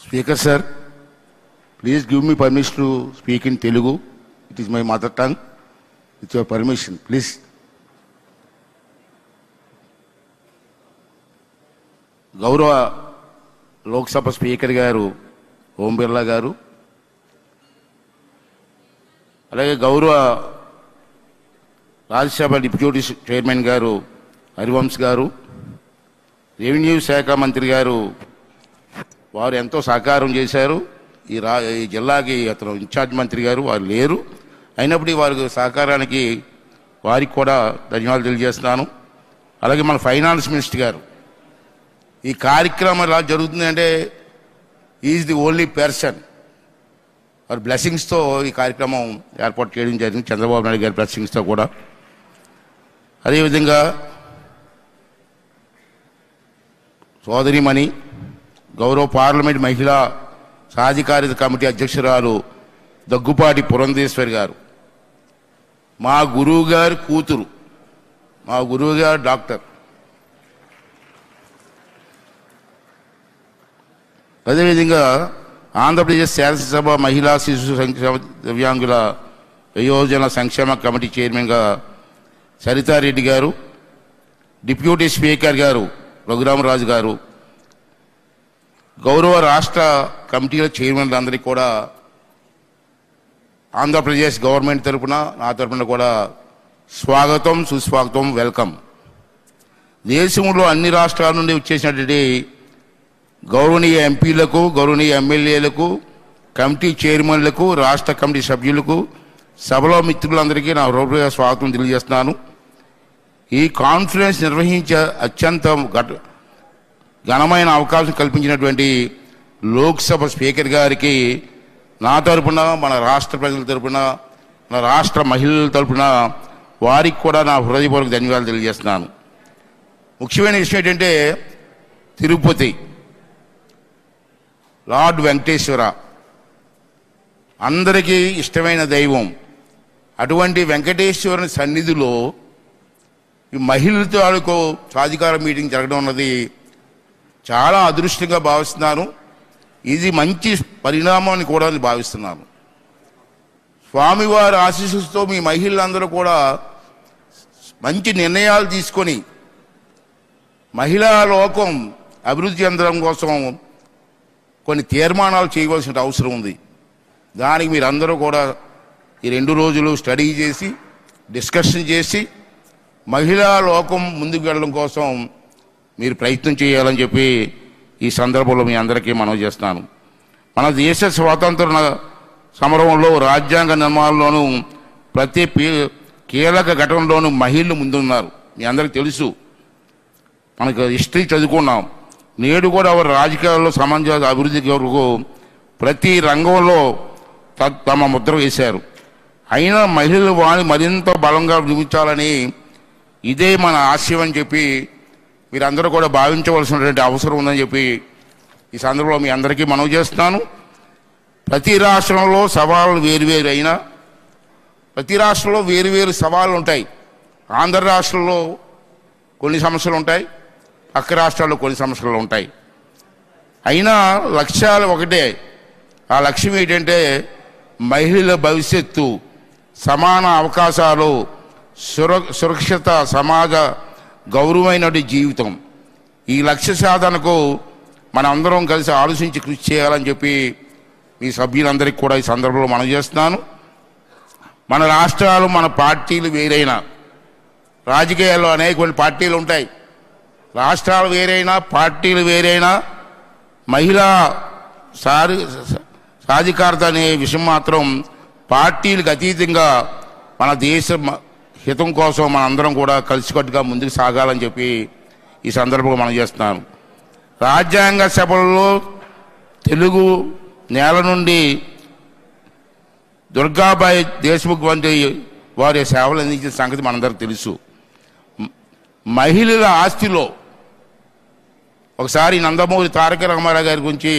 Speaker sir, please give me permission to speak in Telugu. It is my mother tongue. With your permission, please. గౌరవ Lok Sabha speaker గారు ఓం బిర్లా గారు, అలాగే గౌరవ Rajya Sabha deputy chairman గారు హరివంశ్ గారు, revenue శాఖ మంత్రి గారు వారు ఎంతో సహకారం చేశారు. ఈ జిల్లాకి అతను ఇన్ఛార్జ్ మంత్రి గారు వారు లేరు, అయినప్పటికీ వారి సహకారానికి వారికి కూడా ధన్యవాదాలు తెలియజేస్తున్నాను. అలాగే మన ఫైనాన్స్ మినిస్టర్ గారు, ఈ కార్యక్రమం ఎలా జరుగుతుందంటే ఈజ్ ది ఓన్లీ పర్సన్ వారి బ్లెస్సింగ్స్తో ఈ కార్యక్రమం ఏర్పాటు చేయడం జరిగింది, చంద్రబాబు నాయుడు గారి బ్లెస్సింగ్స్తో కూడా. అదేవిధంగా సోదరిమణి గౌరవ పార్లమెంట్ మహిళా సాధికారిత కమిటీ అధ్యక్షురాలు దగ్గుపాటి పురంధేశ్వరి గారు, మా గురువు గారి కూతురు, మా గురువు గారు డాక్టర్. అదేవిధంగా ఆంధ్రప్రదేశ్ శాసనసభ మహిళా శిశు సంక్షేమ దివ్యాంగుల వయోజన సంక్షేమ కమిటీ చైర్మన్గా సరితారెడ్డి గారు, డిప్యూటీ స్పీకర్ గారు రఘురామరాజు గారు, గౌరవ రాష్ట్ర కమిటీల చైర్మన్లందరికీ కూడా ఆంధ్రప్రదేశ్ గవర్నమెంట్ తరఫున నా తరఫున కూడా స్వాగతం, సుస్వాగతం, వెల్కమ్. దేశంలో అన్ని రాష్ట్రాల నుండి వచ్చేసినటువంటి గౌరవనీయ ఎంపీలకు, గౌరవనీయ ఎమ్మెల్యేలకు, కమిటీ చైర్మన్లకు, రాష్ట్ర కమిటీ సభ్యులకు, సభలో మిత్రులందరికీ నా హృదయ స్వాగతం తెలియజేస్తున్నాను. ఈ కాన్ఫరెన్స్ నిర్వహించే అత్యంత ఘనమైన అవకాశం కల్పించినటువంటి లోక్సభ స్పీకర్ గారికి నా తరపున, మన రాష్ట్ర ప్రజల తరపున, మన రాష్ట్ర మహిళల తరపున వారికి కూడా నా హృదయపూర్వక ధన్యవాదాలు తెలియజేస్తున్నాను. ముఖ్యమైన విషయం ఏంటంటే తిరుపతి లార్డ్ వెంకటేశ్వర అందరికీ ఇష్టమైన దైవం. అటువంటి వెంకటేశ్వరుని సన్నిధిలో ఈ మహిళలతో సాధికార మీటింగ్ జరగడం అన్నది చాలా అదృష్టంగా భావిస్తున్నాను. ఇది మంచి పరిణామం అని కూడా భావిస్తున్నాను. స్వామివారి ఆశీస్సులతో మీ మహిళలందరూ కూడా మంచి నిర్ణయాలు తీసుకొని మహిళా లోకం అభివృద్ధి చెందడం కోసం కొన్ని తీర్మానాలు చేయవలసిన అవసరం ఉంది. దానికి మీరందరూ కూడా ఈ 2 రోజులు స్టడీ చేసి, డిస్కషన్ చేసి మహిళా లోకం ముందుకు వెళ్ళడం కోసం మీరు ప్రయత్నం చేయాలని చెప్పి ఈ సందర్భంలో మీ అందరికీ మనవి చేస్తున్నాను. మన దేశ స్వాతంత్ర సమరంలో, రాజ్యాంగ నిర్మాణంలోనూ ప్రతి కీలక ఘటనలోనూ మహిళలు ముందున్నారు. మీ అందరికీ తెలుసు, మనకు హిస్టరీ చదువుకున్నాం. నేడు కూడా వారు రాజకీయాల్లో సమాజ అభివృద్ధి కొరకు ప్రతి రంగంలో తమ ముద్ర వేశారు. అయినా మహిళలు వారిని మరింత బలంగా నిర్మించాలని ఇదే మన ఆశయం అని చెప్పి మీరందరూ కూడా భావించవలసినటువంటి అవసరం ఉందని చెప్పి ఈ సందర్భంలో మీ అందరికీ మనవి చేస్తున్నాను. ప్రతి రాష్ట్రంలో సవాళ్ళు వేరువేరు అయినా ప్రతి రాష్ట్రంలో వేరువేరు సవాళ్ళు ఉంటాయి. ఆంధ్ర రాష్ట్రంలో కొన్ని సమస్యలు ఉంటాయి, పక్క రాష్ట్రాల్లో కొన్ని సమస్యలు ఉంటాయి. అయినా లక్ష్యాలు ఒకటే. ఆ లక్ష్యం ఏంటంటే మహిళల భవిష్యత్తు, సమాన అవకాశాలు, సురక్షిత సమాజ గౌరవమైన జీవితం. ఈ లక్ష్య సాధనకు మనం అందరం కలిసి ఆలోచించి కృషి చేయాలని చెప్పి మీ సభ్యులందరికీ కూడా ఈ సందర్భంలో మనం చేస్తున్నాను. మన రాష్ట్రాలు, మన పార్టీలు వేరైనా, రాజకీయాల్లో అనేక పార్టీలు ఉంటాయి. రాష్ట్రాలు వేరైనా, పార్టీలు వేరైనా, మహిళా సాధికారత అనే విషయం మాత్రం పార్టీలకు అతీతంగా మన దేశ హితం కోసం మనందరం కూడా కలిసికట్టుగా ముందుకు సాగాలని చెప్పి ఈ సందర్భంగా మనం చేస్తున్నాను. రాజ్యాంగ సభల్లో తెలుగు నేల నుండి దుర్గాబాయి దేశ్ముఖ్ వంటి వారి సేవలు అందించిన సంగతి మనందరికీ తెలుసు. మహిళల ఆస్తిలో ఒకసారి నందమూరి తారక రామారావు గారి గురించి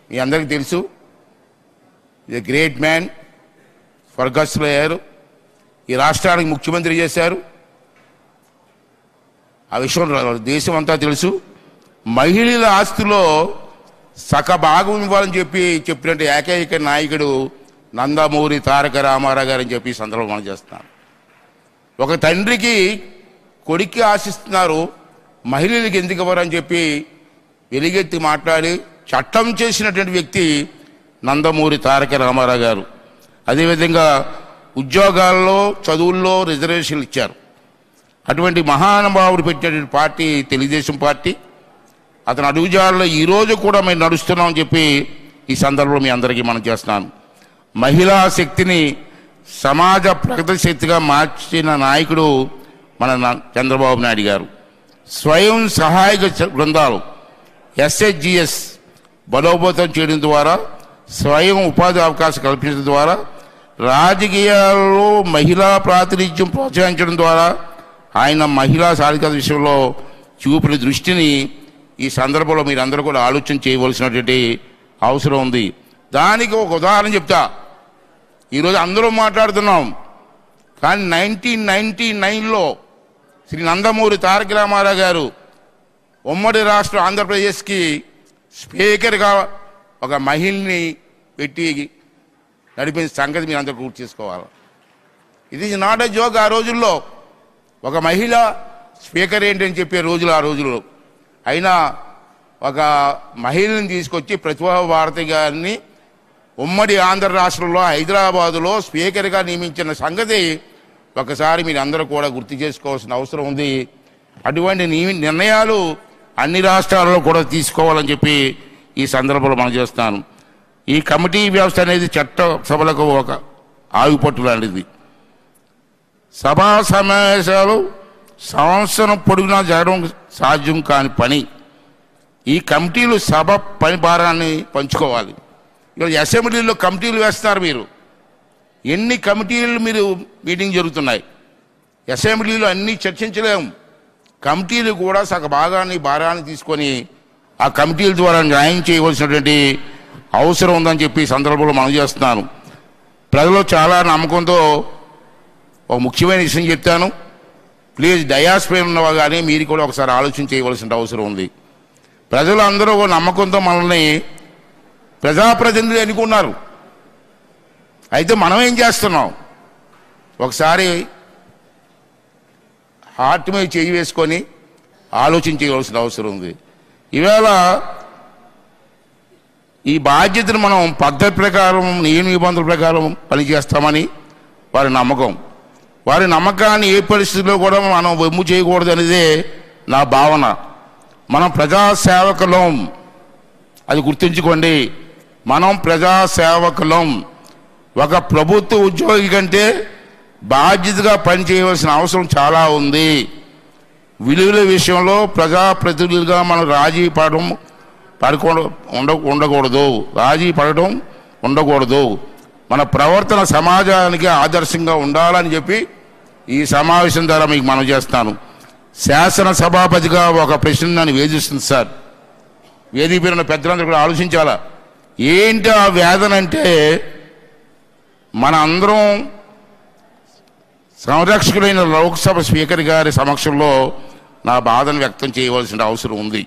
మీ అందరికీ తెలుసు. ఏ గ్రేట్ మ్యాన్, స్వర్గస్థులు అయ్యారు. ఈ రాష్ట్రానికి ముఖ్యమంత్రి చేశారు. ఆ విషయం దేశం అంతా తెలుసు. మహిళల ఆస్తిలో భాగం ఇవ్వాలని చెప్పినట్టు ఏకైక నాయకుడు నందమూరి తారక రామారావు గారు అని చెప్పి సందర్భం మనం చేస్తున్నాం. ఒక తండ్రికి కొడుక్కి ఆశిస్తున్నారు, మహిళలకు ఎందుకు ఇవ్వరని చెప్పి వెలుగెత్తి మాట్లాడి చట్టం చేసినటువంటి వ్యక్తి నందమూరి తారక రామారావు గారు. అదేవిధంగా ఉద్యోగాల్లో చదువుల్లో రిజర్వేషన్లు ఇచ్చారు. అటువంటి మహానుభావుడు పెట్టినటువంటి పార్టీ తెలుగుదేశం పార్టీ. అతను అడుగుజాడలో ఈరోజు కూడా మేము నడుస్తున్నామని చెప్పి ఈ సందర్భంలో మీ అందరికీ మనం చేస్తున్నాను. మహిళా శక్తిని సమాజ ప్రగతి శక్తిగా మార్చిన నాయకుడు మన చంద్రబాబు నాయుడు గారు. స్వయం సహాయక బృందాలు SHGS బలోపేతం చేయడం ద్వారా, స్వయం ఉపాధి అవకాశం కల్పించడం ద్వారా, రాజకీయాల్లో మహిళా ప్రాతినిధ్యం ప్రోత్సహించడం ద్వారా ఆయన మహిళా సాధికారత విషయంలో చూపిన దృష్టిని ఈ సందర్భంలో మీరందరూ కూడా ఆలోచన చేయవలసినటువంటి అవసరం ఉంది. దానికి ఒక ఉదాహరణ చెప్తా. ఈరోజు అందరూ మాట్లాడుతున్నాం, కానీ 1999లో శ్రీ నందమూరి తారక రామారావు గారు ఉమ్మడి రాష్ట్రం ఆంధ్రప్రదేశ్కి స్పీకర్గా ఒక మహిళని పెట్టి నడిపిన సంగతి మీరు అందరూ గుర్తు చేసుకోవాలి. ఇది నాట్ ఎ జోక్. ఆ రోజుల్లో ఒక మహిళ స్పీకర్ ఏంటని చెప్పే రోజులు ఆ రోజుల్లో. అయినా ఒక మహిళని తీసుకొచ్చి ప్రతిభా భారతి గారిని ఉమ్మడి ఆంధ్ర రాష్ట్రంలో హైదరాబాదులో స్పీకర్గా నియమించిన సంగతి ఒకసారి మీరు అందరూ కూడా గుర్తు చేసుకోవాల్సిన అవసరం ఉంది. అటువంటి నిర్ణయాలు అన్ని రాష్ట్రాల్లో కూడా తీసుకోవాలని చెప్పి ఈ సందర్భంలో మనం చేస్తాను. ఈ కమిటీ వ్యవస్థ అనేది చట్ట సభలకు ఒక ఆయుపట్టు లాంటిది. సభా సమావేశాలు సంవత్సరం పొడుగునా జరగడం సాధ్యం కాని పని. ఈ కమిటీలు సభ పని భారాన్ని పంచుకోవాలి. ఈరోజు అసెంబ్లీలో కమిటీలు వేస్తున్నారు. మీరు ఎన్ని కమిటీలు మీరు మీటింగ్ జరుగుతున్నాయి. అసెంబ్లీలో అన్నీ చర్చించలేము. కమిటీలు కూడా భారాన్ని తీసుకొని ఆ కమిటీల ద్వారా న్యాయం చేయవలసినటువంటి అవసరం ఉందని చెప్పి సందర్భంలో మనం చేస్తున్నాను. ప్రజలు చాలా నమ్మకంతో ఒక ముఖ్యమైన విషయం చెప్తాను. ప్లీజ్ డయాస్ పైన ఉన్నవా కానీ మీరు కూడా ఒకసారి ఆలోచన చేయవలసిన అవసరం ఉంది. ప్రజలు అందరూ నమ్మకంతో మనల్ని ప్రజాప్రతినిధులు ఎన్నుకున్నారు. అయితే మనం ఏం చేస్తున్నాం? ఒకసారి హార్ట్ మీద చేయి వేసుకొని ఆలోచన చేయవలసిన అవసరం ఉంది. ఈవేళ ఈ బాధ్యతను మనం పద్ధతి ప్రకారం నియమ నిబంధనల ప్రకారం పనిచేస్తామని వారి నమ్మకం. వారి నమ్మకాన్ని ఏ పరిస్థితుల్లో కూడా మనం వెమ్ము చేయకూడదు అనేదే నా భావన. మనం ప్రజాసేవకులం, అది గుర్తుంచుకోండి. మనం ప్రజాసేవకులం. ఒక ప్రభుత్వ ఉద్యోగి కంటే బాధ్యతగా పనిచేయవలసిన అవసరం చాలా ఉంది. విలువల విషయంలో ప్రజాప్రతినిధులుగా మనం రాజీ పడడం ఉండకూడదు. మన ప్రవర్తన సమాజానికి ఆదర్శంగా ఉండాలని చెప్పి ఈ సమావేశం ద్వారా మీకు మనం చేస్తాను. శాసనసభాపతిగా ఒక ప్రశ్న నన్ను వేధిస్తుంది సార్. వేదిక మీద పెద్దలందరూ కూడా ఆలోచించాలా. ఏంటి ఆ వేదన అంటే, మన అందరం సంరక్షకులైన లోక్సభ స్పీకర్ గారి సమక్షంలో నా బాధను వ్యక్తం చేయవలసిన అవసరం ఉంది.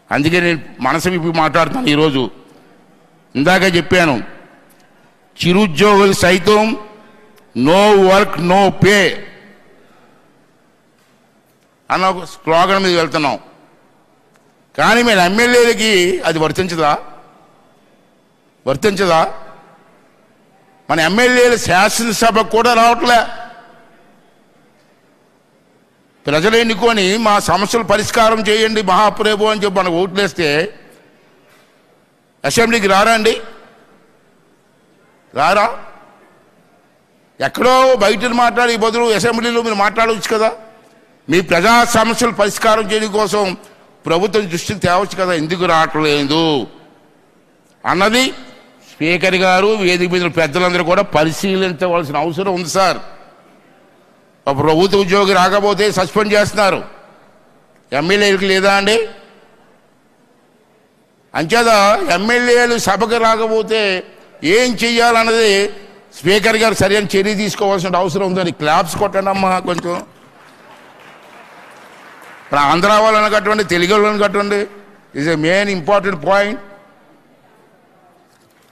అందుకే నేను మనసు విప్పి మాట్లాడుతాను. ఈరోజు ఇందాక చెప్పాను, చిరుద్యోగులు సైతం నో వర్క్ నో పే అన్న ఒక స్లోగన్ మీద వెళ్తున్నాం. కానీ మేము ఎమ్మెల్యేలకి అది వర్తించదా? మన ఎమ్మెల్యేలు శాసనసభకు కూడా రావట్లే. ప్రజలు ఎన్నుకొని మా సమస్యలు పరిష్కారం చేయండి మహాప్రభు అని చెప్పి మనకు ఓట్లేస్తే అసెంబ్లీకి రారండి? రారా? ఎక్కడో బయట మాట్లాడే బదులు అసెంబ్లీలో మీరు మాట్లాడవచ్చు కదా. మీ ప్రజా సమస్యలు పరిష్కారం చేయడం కోసం ప్రభుత్వం దృష్టికి తేవచ్చు కదా. ఎందుకు రావట్లేదు అన్నది స్పీకర్ గారు, వేదిక మీద పెద్దలందరూ కూడా పరిశీలించవలసిన అవసరం ఉంది సార్. ఒక ప్రభుత్వ ఉద్యోగి రాకపోతే సస్పెండ్ చేస్తున్నారు, ఎమ్మెల్యేలకు లేదా అండి? అంచేత ఎమ్మెల్యేలు సభకు రాకపోతే ఏం చెయ్యాలన్నది స్పీకర్ గారు సరైన చర్య తీసుకోవాల్సిన అవసరం ఉందని క్లాప్స్ కొట్టండి అమ్మా. కొంచెం ఆంధ్ర వాళ్ళని కట్టండి, తెలుగు వాళ్ళని కట్టండి. Is a main important point.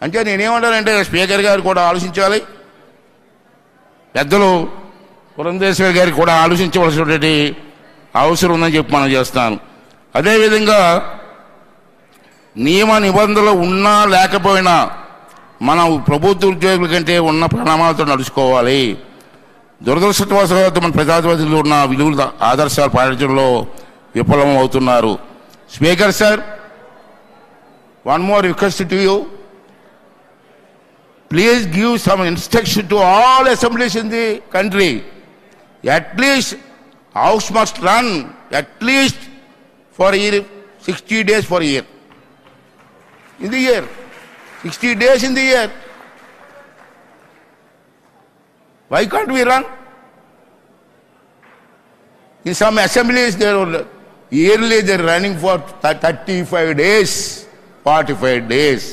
అంటే నేనేమంటానంటే స్పీకర్ గారు కూడా ఆలోచించాలి, పెద్దలు పురంధేశ్వరి గారికి కూడా ఆలోచించవలసినటువంటి అవసరం ఉందని చెప్పి మనం చేస్తాను. అదేవిధంగా నియమ నిబంధనలు ఉన్నా లేకపోయినా మనం ప్రభుత్వ ఉద్యోగుల కంటే ఉన్న ప్రమాణాలతో నడుచుకోవాలి. దురదృష్టవశాత్తు మన ప్రజాప్రతినిధులు ఉన్న విలువల ఆదర్శాలు పాటించడంలో విఫలం అవుతున్నారు. Speaker sir, one more request to you. Please give some instruction to all assemblies in the country. At least House must run at least for a year, 60 days for a year. In the year, 60 days in the year. Why can't we run? In some assemblies, yearly they're running for 35 days, 45 days.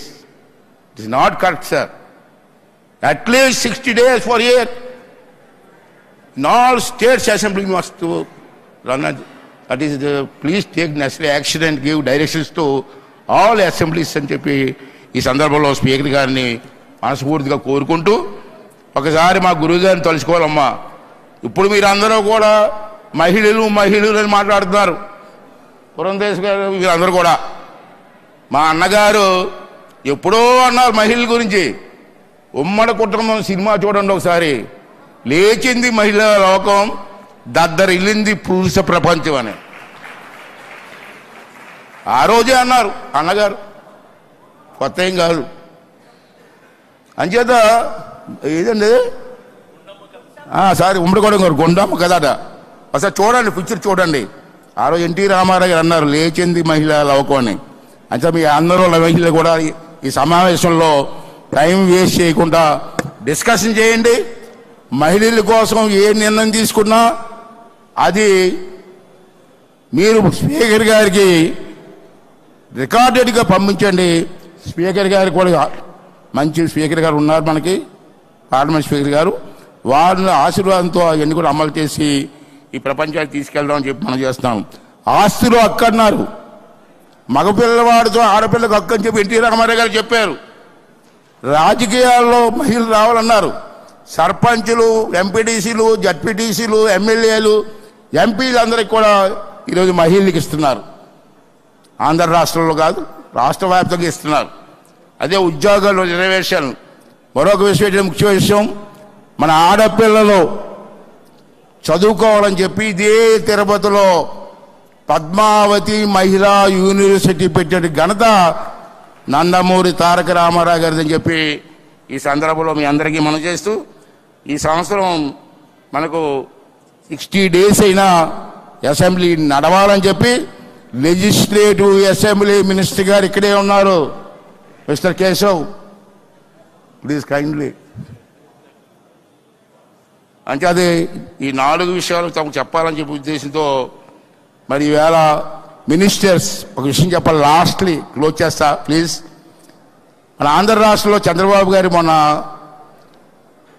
It is not correct, sir. At least 60 days for a year. In all states, assembly must to run. That is, please take necessary action and give directions to all assemblies అని చెప్పి ఈ సందర్భంలో speaker గారిని మనస్ఫూర్తిగా కోరుకుంటూ, ఒకసారి మా గురువు గారిని తలుచుకోవాలమ్మా. ఇప్పుడు మీరందరూ కూడా మహిళలు అని మాట్లాడుతున్నారు. పురంధేశ్వరి గారు వీళ్ళందరూ కూడా, మా అన్నగారు ఎప్పుడో అన్నారు మహిళల గురించి. ఉమ్మడి కుటుంబం సినిమా చూడండి ఒకసారి. లేచింది మహిళా లోకం, దద్దరిల్లింది పురుష ప్రపంచం అని ఆ రోజే అన్నారు అన్నగారు, కొత్త ఏం కాదు. అంచేత ఏదండి సారీ ఉమ్మడి కూడా గుండమ్మ కదట. ఒకసారి చూడండి, పిక్చర్ చూడండి. ఆ రోజు ఎన్టీ రామారావు గారు అన్నారు లేచింది మహిళా లోకం అని. అంటే మీ అందరూ మహిళలు కూడా ఈ సమావేశంలో టైం వేస్ట్ చేయకుండా డిస్కషన్ చేయండి. మహిళల కోసం ఏ నిర్ణయం తీసుకున్నా అది మీరు స్పీకర్ గారికి రికార్డెడ్గా పంపించండి. స్పీకర్ గారు కూడా మంచి స్పీకర్ గారు ఉన్నారు మనకి, పార్లమెంట్ స్పీకర్ గారు. వారిని ఆశీర్వాదంతో అవన్నీ కూడా అమలు చేసి ఈ ప్రపంచానికి తీసుకెళ్దామని చెప్పి మనం చేస్తాం. ఆస్తులు అక్కన్నారు, మగపిల్లవాడితో ఆడపిల్లకు హక్కు అని చెప్పి ఎన్టీ రామారావు గారు చెప్పారు. రాజకీయాల్లో మహిళలు రావాలన్నారు. సర్పంచులు, ఎంపీటీసీలు, జడ్పీటీసీలు, ఎమ్మెల్యేలు, ఎంపీలు అందరికి కూడా ఈరోజు మహిళలకు ఇస్తున్నారు. ఆంధ్ర రాష్ట్రంలో కాదు, రాష్ట్ర వ్యాప్తంగా ఇస్తున్నారు. అదే ఉద్యోగాల్లో రిజర్వేషన్. మరొక విషయం, ముఖ్య విషయం, మన ఆడపిల్లలు చదువుకోవాలని చెప్పి ఇదే తిరుపతిలో పద్మావతి మహిళా యూనివర్సిటీ పెట్టే ఘనత నందమూరి తారక రామారావు గారిదని చెప్పి ఈ సందర్భంలో మీ అందరికీ మనం చేస్తూ, ఈ సంవత్సరం మనకు 60 days అయినా అసెంబ్లీ నడవాలని చెప్పి లెజిస్లేటివ్ అసెంబ్లీ మినిస్టర్ గారు ఇక్కడే ఉన్నారు, మిస్టర్ కేశవ్, ప్లీజ్ కైండ్లీ. అంటే అది ఈ 4 విషయాలు తమకు చెప్పాలని చెప్పి ఉద్దేశంతో మరి ఈవేళ మినిస్టర్స్ ఒక విషయం చెప్పాలి, లాస్ట్లీ క్లోజ్ చేస్తా ప్లీజ్. మన ఆంధ్ర రాష్ట్రంలో చంద్రబాబు గారు మొన్న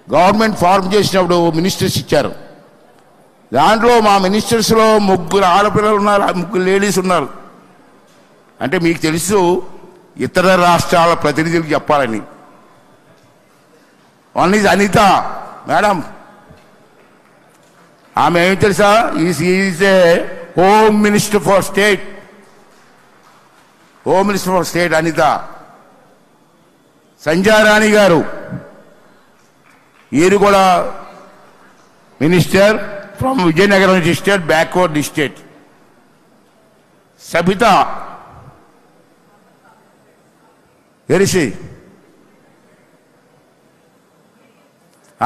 గవర్నమెంట్ ఫార్మ్ చేసినప్పుడు మినిస్టర్స్ ఇచ్చారు. దాంట్లో మా మినిస్టర్స్లో 3 ఆడపిల్లలు ఉన్నారు, 3 లేడీస్ ఉన్నారు. అంటే మీకు తెలుసు ఇతర రాష్ట్రాల ప్రతినిధులకు చెప్పాలని. వన్ ఈజ్ అనిత మేడం, ఆమె ఏమి తెలుసా, is a home minister for state, home minister for state Anitha. Sanjay Rani గారు, ఈయన కూడా minister from Vizianagaram district, backward district. Sabitha వెరిసి,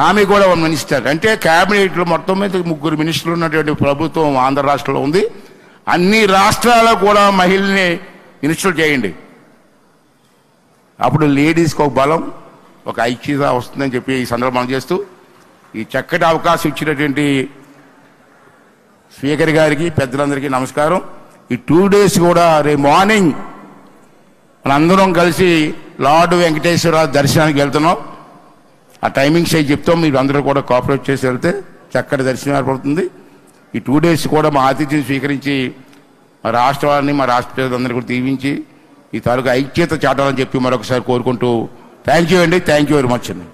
ఆమె కూడా ఒక మినిస్టర్. అంటే క్యాబినెట్లో మొత్తం మీద 3 మినిస్టర్లు ఉన్నటువంటి ప్రభుత్వం ఆంధ్ర రాష్ట్రంలో ఉంది. అన్ని రాష్ట్రాల్లో కూడా మహిళల్ని మినిస్టర్లు చేయండి. అప్పుడు లేడీస్కి ఒక బలం, ఒక ఐక్యత వస్తుందని చెప్పి ఈ సందర్భం చేస్తూ ఈ చక్కటి అవకాశం ఇచ్చినటువంటి స్పీకర్ గారికి, పెద్దలందరికీ నమస్కారం. ఈ 2 days కూడా రేపు మార్నింగ్ మనందరం కలిసి లార్డ్ వెంకటేశ్వర దర్శనానికి వెళ్తున్నాం. ఆ టైమింగ్స్ అవి చెప్తాం, మీరు అందరూ కూడా కోఆపరేట్ చేసి వెళ్తే చక్కటి దర్శనం ఏర్పడుతుంది. ఈ 2 days కూడా మా ఆతిథ్యం స్వీకరించి మా రాష్ట్ర వారిని, మా రాష్ట్ర ప్రజలందరూ కూడా దీవించి ఈ తాలూకు ఐక్యత చాటాలని చెప్పి మరొకసారి కోరుకుంటూ థ్యాంక్ యూ అండి, థ్యాంక్ యూ వెరీ మచ్ అండి.